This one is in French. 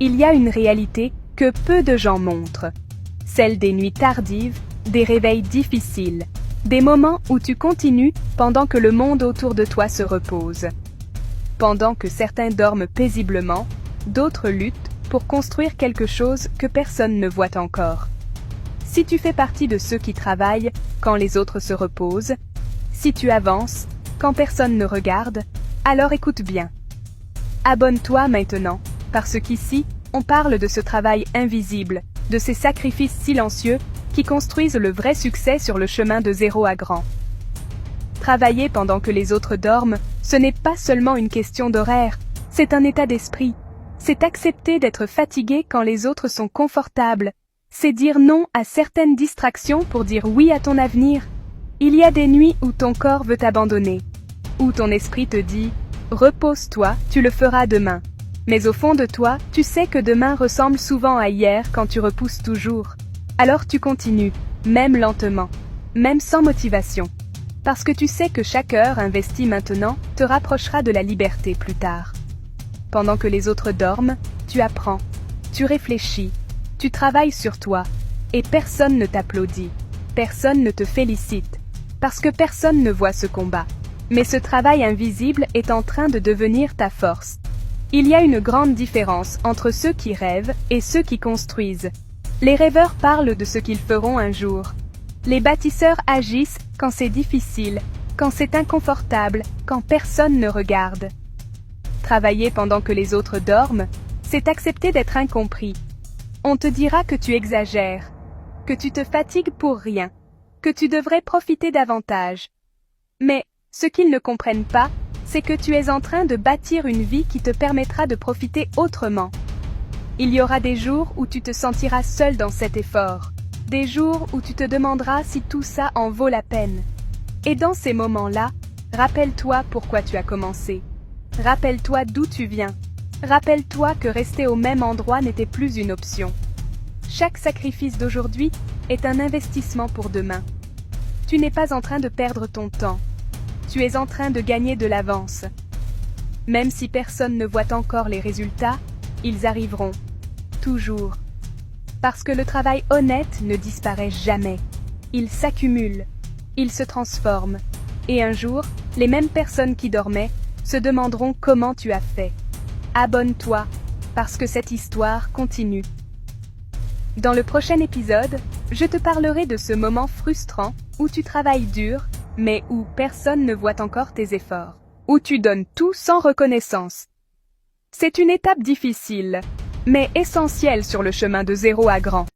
il y a une réalité que peu de gens montrent. Celle des nuits tardives, des réveils difficiles, des moments où tu continues pendant que le monde autour de toi se repose. Pendant que certains dorment paisiblement, d'autres luttent pour construire quelque chose que personne ne voit encore. Si tu fais partie de ceux qui travaillent quand les autres se reposent, si tu avances quand personne ne regarde, alors écoute bien. Abonne-toi maintenant, parce qu'ici, on parle de ce travail invisible, de ces sacrifices silencieux qui construisent le vrai succès sur le chemin de zéro à grand. Travailler pendant que les autres dorment, ce n'est pas seulement une question d'horaire, c'est un état d'esprit. C'est accepter d'être fatigué quand les autres sont confortables. C'est dire non à certaines distractions pour dire oui à ton avenir. Il y a des nuits où ton corps veut t'abandonner, où ton esprit te dit « Repose-toi, tu le feras demain ». Mais au fond de toi, tu sais que demain ressemble souvent à hier quand tu repousses toujours. Alors tu continues, même lentement, même sans motivation. Parce que tu sais que chaque heure investie maintenant te rapprochera de la liberté plus tard. Pendant que les autres dorment, tu apprends, tu réfléchis, tu travailles sur toi, et personne ne t'applaudit, personne ne te félicite, parce que personne ne voit ce combat. Mais ce travail invisible est en train de devenir ta force. Il y a une grande différence entre ceux qui rêvent et ceux qui construisent. Les rêveurs parlent de ce qu'ils feront un jour. Les bâtisseurs agissent quand c'est difficile, quand c'est inconfortable, quand personne ne regarde. Travailler pendant que les autres dorment, c'est accepter d'être incompris. On te dira que tu exagères, que tu te fatigues pour rien, que tu devrais profiter davantage. Mais, ce qu'ils ne comprennent pas, c'est que tu es en train de bâtir une vie qui te permettra de profiter autrement. Il y aura des jours où tu te sentiras seul dans cet effort, des jours où tu te demanderas si tout ça en vaut la peine. Et dans ces moments-là, rappelle-toi pourquoi tu as commencé. Rappelle-toi d'où tu viens. Rappelle-toi que rester au même endroit n'était plus une option. Chaque sacrifice d'aujourd'hui est un investissement pour demain. Tu n'es pas en train de perdre ton temps. Tu es en train de gagner de l'avance. Même si personne ne voit encore les résultats, ils arriveront. Toujours. Parce que le travail honnête ne disparaît jamais. Il s'accumule. Il se transforme. Et un jour, les mêmes personnes qui dormaient se demanderont comment tu as fait. Abonne-toi, parce que cette histoire continue. Dans le prochain épisode, je te parlerai de ce moment frustrant où tu travailles dur, mais où personne ne voit encore tes efforts, où tu donnes tout sans reconnaissance. C'est une étape difficile, mais essentielle sur le chemin de zéro à grand.